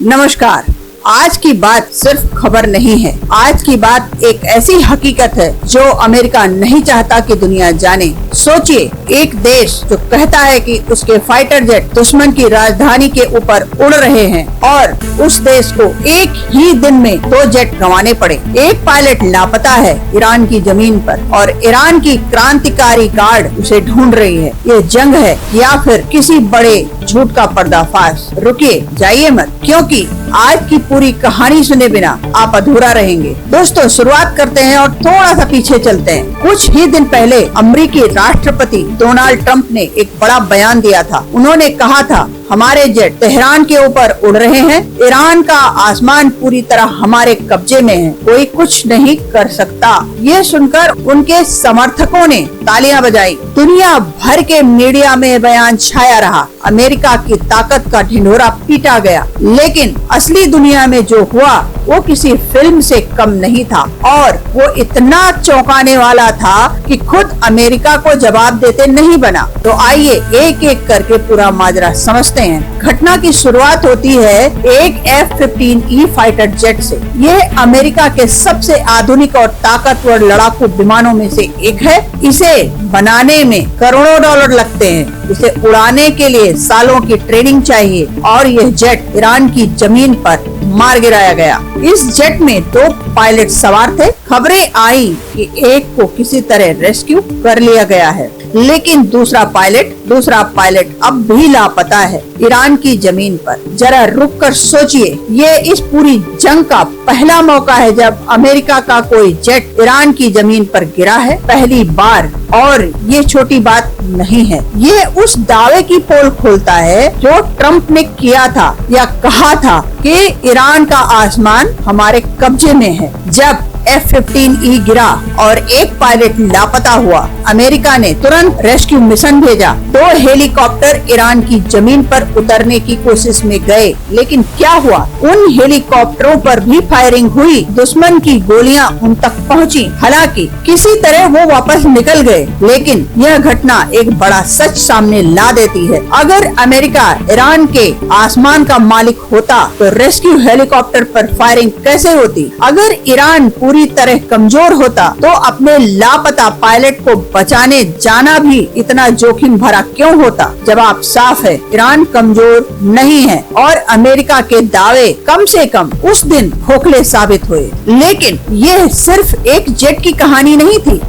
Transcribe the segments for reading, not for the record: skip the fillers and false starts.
नमस्कार। आज की बात सिर्फ खबर नहीं है। आज की बात एक ऐसी हकीकत है जो अमेरिका नहीं चाहता कि दुनिया जाने। सोचिए, एक देश जो कहता है कि उसके फाइटर जेट दुश्मन की राजधानी के ऊपर उड़ रहे हैं और उस देश को एक ही दिन में 2 जेट गंवाने पड़े। एक पायलट लापता है ईरान की जमीन पर और ईरान की क्रांतिकारी गार्ड उसे ढूंढ रही है। ये जंग है या फिर किसी बड़े झूठ का पर्दाफाश? रुकिए, जाइए मत, क्योंकि आज की पूरी कहानी सुने बिना आप अधूरा रहेंगे। दोस्तों, शुरुआत करते हैं और थोड़ा सा पीछे चलते हैं। कुछ ही दिन पहले अमेरिकी राष्ट्रपति डोनाल्ड ट्रंप ने एक बड़ा बयान दिया था। उन्होंने कहा था, हमारे जेट तेहरान के ऊपर उड़ रहे हैं, ईरान का आसमान पूरी तरह हमारे कब्जे में है, कोई कुछ नहीं कर सकता। ये सुनकर उनके समर्थकों ने तालियां बजाई। दुनिया भर के मीडिया में बयान छाया रहा। अमेरिका की ताकत का ढिंढोरा पीटा गया, लेकिन असली दुनिया में जो हुआ वो किसी फिल्म से कम नहीं था और वो इतना चौंकाने वाला था कि खुद अमेरिका को जवाब देते नहीं बना। तो आइए एक एक करके पूरा माजरा समझते हैं। घटना की शुरुआत होती है एक F-15E फाइटर जेट से। ये अमेरिका के सबसे आधुनिक और ताकतवर लड़ाकू विमानों में से एक है। इसे बनाने में करोड़ों डॉलर लगते हैं। इसे उड़ाने के लिए सालों की ट्रेनिंग चाहिए और यह जेट ईरान की जमीन पर मार गिराया गया। इस जेट में 2 पायलट सवार थे। खबरें आई कि एक को किसी तरह रेस्क्यू कर लिया गया है, लेकिन दूसरा पायलट अब भी लापता है ईरान की जमीन पर। जरा रुक कर सोचिए, ये इस पूरी जंग का पहला मौका है जब अमेरिका का कोई जेट ईरान की जमीन पर गिरा है, पहली बार। और ये छोटी बात नहीं है, ये उस दावे की पोल खोलता है जो ट्रंप ने किया था या कहा था कि ईरान का आसमान हमारे कब्जे में है। जब F-15E गिरा और एक पायलट लापता हुआ, अमेरिका ने तुरंत रेस्क्यू मिशन भेजा। 2 हेलीकॉप्टर ईरान की जमीन पर उतरने की कोशिश में गए, लेकिन क्या हुआ? उन हेलीकॉप्टरों पर भी फायरिंग हुई। दुश्मन की गोलियां उन तक पहुंची। हालांकि किसी तरह वो वापस निकल गए, लेकिन यह घटना एक बड़ा सच सामने ला देती है। अगर अमेरिका ईरान के आसमान का मालिक होता तो रेस्क्यू हेलीकॉप्टर पर फायरिंग कैसे होती? अगर ईरान पूरी तरह कमजोर होता तो अपने लापता पायलट को बचाने जाना भी इतना जोखिम भरा क्यों होता? जवाब साफ है, ईरान कमजोर नहीं है और अमेरिका के दावे कम से कम उस दिन खोखले साबित हुए। लेकिन यह सिर्फ एक जेट की कहानी नहीं थी।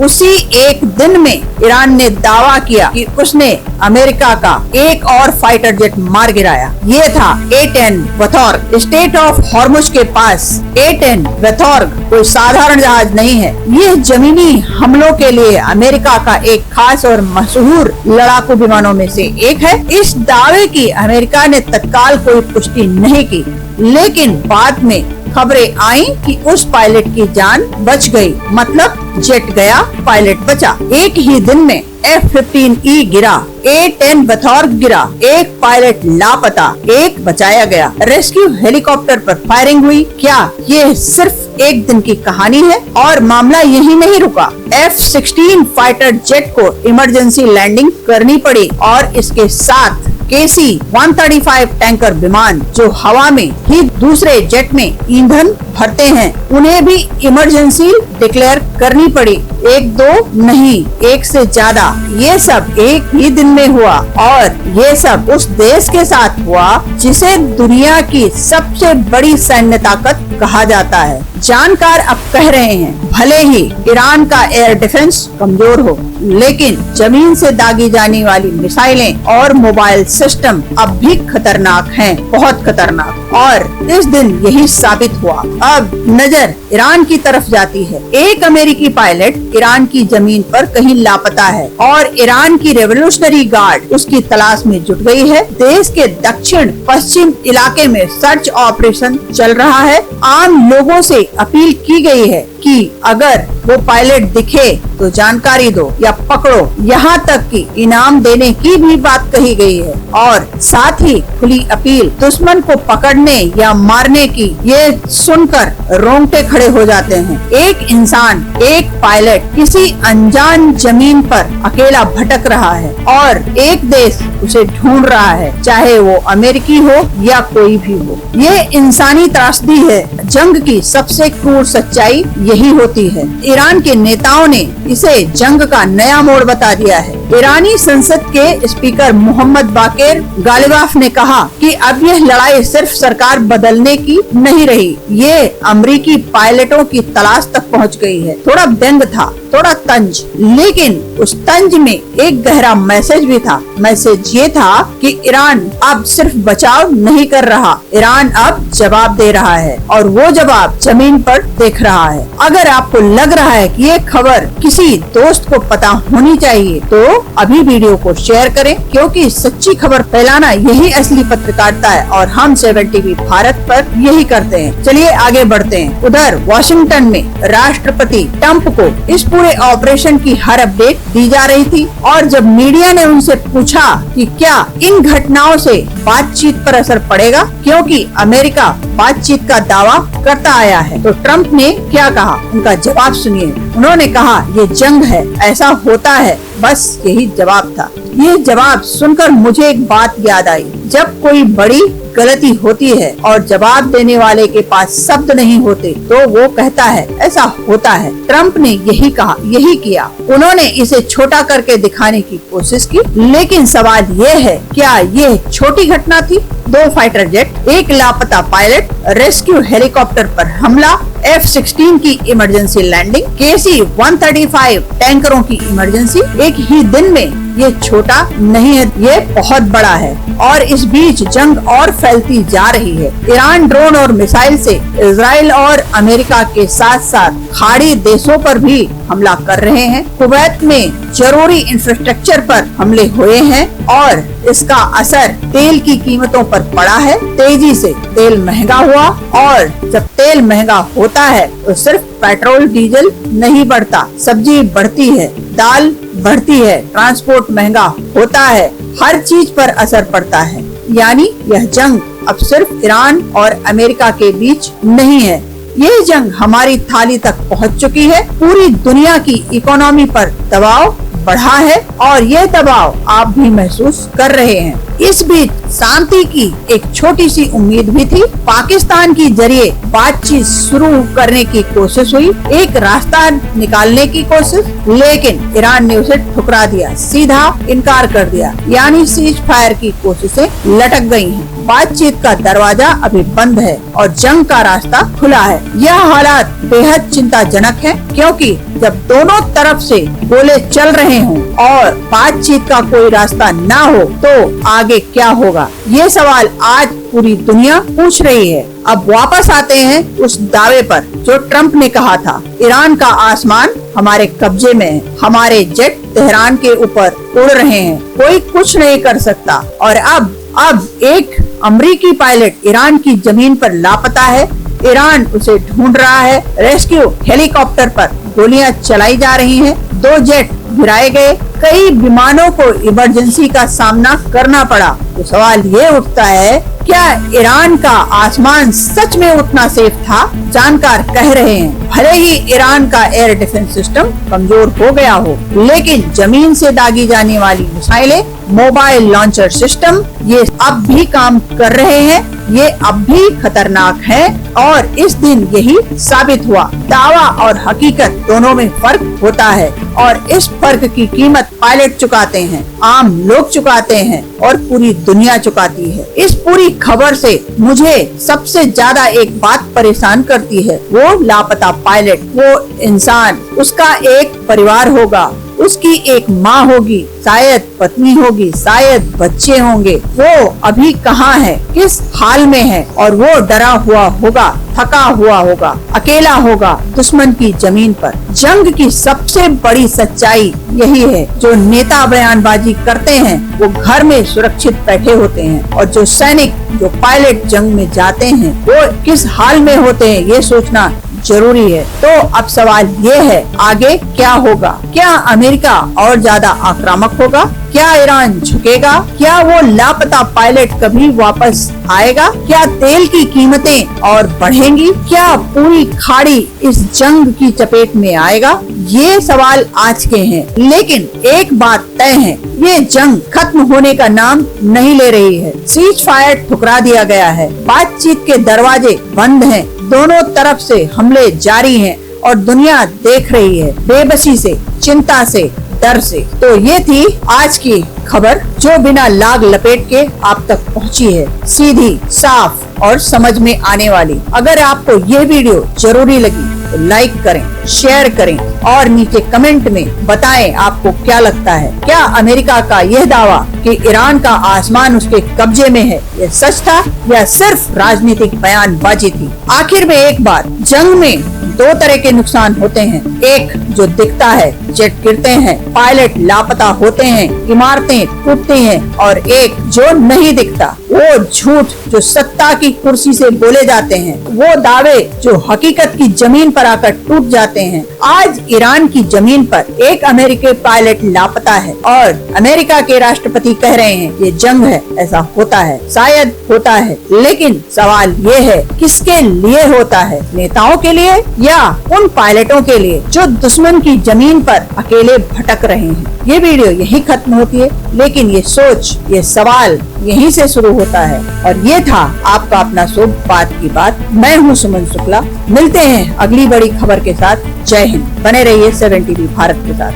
उसी एक दिन में ईरान ने दावा किया कि उसने अमेरिका का एक और फाइटर जेट मार गिराया। ये था A-10 वथॉर्ग। स्टेट ऑफ हॉर्मुज के पास A-10 वथॉर्ग कोई साधारण जहाज नहीं है। ये जमीनी हमलों के लिए अमेरिका का एक खास और मशहूर लड़ाकू विमानों में से एक है। इस दावे की अमेरिका ने तत्काल कोई पुष्टि नहीं की, लेकिन बाद में खबरें आई कि उस पायलट की जान बच गई। मतलब जेट गया, पायलट बचा। एक ही दिन में F-15E गिरा, A-10 वथॉर्ग गिरा, एक पायलट लापता, एक बचाया गया। रेस्क्यू हेलीकॉप्टर पर फायरिंग हुई। क्या ये सिर्फ एक दिन की कहानी है? और मामला यही नहीं रुका। F-16 फाइटर जेट को इमरजेंसी लैंडिंग करनी पड़ी और इसके साथ KC-135 टैंकर विमान जो हवा में ही दूसरे जेट में ईंधन भरते हैं, उन्हें भी इमरजेंसी डिक्लेयर करनी पड़ी। 1-2 नहीं, 1 से ज्यादा। ये सब एक ही दिन में हुआ और ये सब उस देश के साथ हुआ जिसे दुनिया की सबसे बड़ी सैन्य ताकत कहा जाता है। जानकार अब कह रहे हैं, भले ही ईरान का एयर डिफेंस कमजोर हो, लेकिन जमीन से दागी जाने वाली मिसाइलें और मोबाइल सिस्टम अब भी खतरनाक हैं, बहुत खतरनाक। और इस दिन यही साबित हुआ। अब नजर ईरान की तरफ जाती है। एक अमेरिकी पायलट ईरान की जमीन पर कहीं लापता है और ईरान की रेवोल्यूशनरी गार्ड उसकी तलाश में जुट गई है। देश के दक्षिण पश्चिम इलाके में सर्च ऑपरेशन चल रहा है। आम लोगों से अपील की गई है कि अगर वो पायलट दिखे तो जानकारी दो या पकड़ो, यहाँ तक कि इनाम देने की भी बात कही गई है। और साथ ही खुली अपील दुश्मन को पकड़ने या मारने की, ये सुनकर रोंगटे खड़े हो जाते हैं। एक इंसान, एक पायलट किसी अनजान जमीन पर अकेला भटक रहा है और एक देश उसे ढूंढ रहा है, चाहे वो अमेरिकी हो या कोई भी हो। ये इंसानी त्रासदी है। जंग की सबसे क्रूर सच्चाई यही होती है। ईरान के नेताओं ने इसे जंग का नया मोड़ बता दिया है। ईरानी संसद के स्पीकर मोहम्मद बाकेर गालिबाफ ने कहा कि अब यह लड़ाई सिर्फ सरकार बदलने की नहीं रही, ये अमेरिकी पायलटों की तलाश तक पहुंच गई है। थोड़ा व्यंग था, थोड़ा तंज, लेकिन उस तंज में एक गहरा मैसेज भी था। मैसेज ये था कि ईरान अब सिर्फ बचाव नहीं कर रहा, ईरान अब जवाब दे रहा है और वो जवाब जमीन पर देख रहा है। अगर आपको लग रहा है कि ये खबर किसी दोस्त को पता होनी चाहिए तो अभी वीडियो को शेयर करें, क्योंकि सच्ची खबर फैलाना यही असली पत्रकारिता है और हम 7 टीवी भारत पर यही करते हैं। चलिए आगे बढ़ते हैं। उधर वॉशिंगटन में राष्ट्रपति ट्रंप को इस पूरे ऑपरेशन की हर अपडेट दी जा रही थी और जब मीडिया ने उनसे पूछा कि क्या इन घटनाओं से बातचीत पर असर पड़ेगा, क्योंकि अमेरिका बातचीत का दावा करता आया है, तो ट्रंप ने क्या कहा, उनका जवाब सुनिए। उन्होंने कहा, ये जंग है, ऐसा होता है, बस यही जवाब था। ये जवाब सुनकर मुझे एक बात याद आई। जब कोई बड़ी गलती होती है और जवाब देने वाले के पास शब्द नहीं होते तो वो कहता है ऐसा होता है। ट्रंप ने यही कहा, यही किया। उन्होंने इसे छोटा करके दिखाने की कोशिश की, लेकिन सवाल ये है, क्या ये छोटी घटना थी? 2 फाइटर जेट, एक लापता पायलट, रेस्क्यू हेलीकॉप्टर पर हमला, F-16 की इमरजेंसी लैंडिंग, KC-135 टैंकरों की इमरजेंसी, एक ही दिन में। ये छोटा नहीं है, ये बहुत बड़ा है। और इस बीच जंग और फैलती जा रही है। ईरान ड्रोन और मिसाइल से इजराइल और अमेरिका के साथ साथ खाड़ी देशों पर भी हमला कर रहे हैं। कुवैत में जरूरी इंफ्रास्ट्रक्चर पर हमले हुए हैं और इसका असर तेल की कीमतों पर पड़ा है। तेजी से तेल महंगा हुआ और जब तेल महंगा होता है तो सिर्फ पेट्रोल डीजल नहीं बढ़ता, सब्जी बढ़ती है, दाल बढ़ती है, ट्रांसपोर्ट महंगा होता है, हर चीज पर असर पड़ता है। यानी यह जंग अब सिर्फ ईरान और अमेरिका के बीच नहीं है, ये जंग हमारी थाली तक पहुंच चुकी है। पूरी दुनिया की इकोनॉमी पर दबाव बढ़ा है और ये दबाव आप भी महसूस कर रहे हैं। इस बीच शांति की एक छोटी सी उम्मीद भी थी। पाकिस्तान के जरिए बातचीत शुरू करने की कोशिश हुई, एक रास्ता निकालने की कोशिश, लेकिन ईरान ने उसे ठुकरा दिया, सीधा इनकार कर दिया। यानी सीज फायर की कोशिशें लटक गई हैं। बातचीत का दरवाजा अभी बंद है और जंग का रास्ता खुला है। यह हालात बेहद चिंताजनक है, क्योंकि जब दोनों तरफ से गोले चल रहे हों और बातचीत का कोई रास्ता ना हो तो आगे क्या होगा, ये सवाल आज पूरी दुनिया पूछ रही है। अब वापस आते हैं उस दावे पर जो ट्रंप ने कहा था, ईरान का आसमान हमारे कब्जे में है, हमारे जेट तेहरान के ऊपर उड़ रहे हैं, कोई कुछ नहीं कर सकता। और अब एक अमेरिकी पायलट ईरान की जमीन पर लापता है, ईरान उसे ढूंढ रहा है। रेस्क्यू हेलीकॉप्टर पर गोलियां चलाई जा रही हैं, 2 जेट गिराए गए, कई विमानों को इमरजेंसी का सामना करना पड़ा। तो सवाल ये उठता है, क्या ईरान का आसमान सच में उतना सेफ था? जानकार कह रहे हैं भले ही ईरान का एयर डिफेंस सिस्टम कमजोर हो गया हो, लेकिन जमीन से दागी जाने वाली मिसाइलें, मोबाइल लॉन्चर सिस्टम, ये अब भी काम कर रहे हैं, ये अब भी खतरनाक है। और इस दिन यही साबित हुआ। दावा और हकीकत दोनों में फर्क होता है और इस फर्क की कीमत पायलट चुकाते हैं, आम लोग चुकाते हैं और पूरी दुनिया चुकाती है। इस पूरी खबर से मुझे सबसे ज्यादा एक बात परेशान करती है, वो लापता पायलट, वो इंसान, उसका एक परिवार होगा, उसकी एक माँ होगी, शायद पत्नी होगी, शायद बच्चे होंगे, वो अभी कहाँ है, किस हाल में है, और वो डरा हुआ होगा, थका हुआ होगा, अकेला होगा दुश्मन की जमीन पर। जंग की सबसे बड़ी सच्चाई यही है, जो नेता बयानबाजी करते हैं वो घर में सुरक्षित बैठे होते हैं और जो सैनिक, जो पायलट जंग में जाते हैं वो किस हाल में होते हैं, ये सोचना जरूरी है। तो अब सवाल ये है, आगे क्या होगा? क्या अमेरिका और ज्यादा आक्रामक होगा? क्या ईरान झुकेगा? क्या वो लापता पायलट कभी वापस आएगा? क्या तेल की कीमतें और बढ़ेंगी? क्या पूरी खाड़ी इस जंग की चपेट में आएगा? ये सवाल आज के हैं, लेकिन एक बात तय है, ये जंग खत्म होने का नाम नहीं ले रही है। सीज फायर ठुकरा दिया गया है, बातचीत के दरवाजे बंद हैं, दोनों तरफ से हमले जारी हैं और दुनिया देख रही है, बेबसी से, चिंता से, डर से। तो ये थी आज की खबर, जो बिना लाग लपेट के आप तक पहुंची है, सीधी, साफ और समझ में आने वाली। अगर आपको ये वीडियो जरूरी लगी तो लाइक करें, शेयर करें और नीचे कमेंट में बताएं आपको क्या लगता है। क्या अमेरिका का यह दावा कि ईरान का आसमान उसके कब्जे में है, ये सच था या सिर्फ राजनीतिक बयानबाजी थी? आखिर में एक बात, जंग में दो तरह के नुकसान होते हैं, एक जो दिखता है, जेट गिरते हैं, पायलट लापता होते हैं, इमारतें टूटती हैं, और एक जो नहीं दिखता, वो झूठ जो सत्ता की कुर्सी से बोले जाते हैं, वो दावे जो हकीकत की जमीन पर आकर टूट जाते हैं। आज ईरान की जमीन पर एक अमेरिकी पायलट लापता है और अमेरिका के राष्ट्रपति कह रहे हैं ये जंग है। ऐसा होता है, शायद होता है, लेकिन सवाल ये है किसके लिए होता है? नेताओं के लिए या उन पायलटों के लिए जो दुश्मन की जमीन पर अकेले भटक रहे हैं? ये वीडियो यही खत्म होती है, लेकिन ये सोच, ये सवाल यहीं से शुरू होता है। और ये था आपका अपना शुभ बात की बात। मैं हूँ सुमन शुक्ला। मिलते हैं अगली बड़ी खबर के साथ। जय हिंद। बने रहिए 7 टीवी भारत के साथ।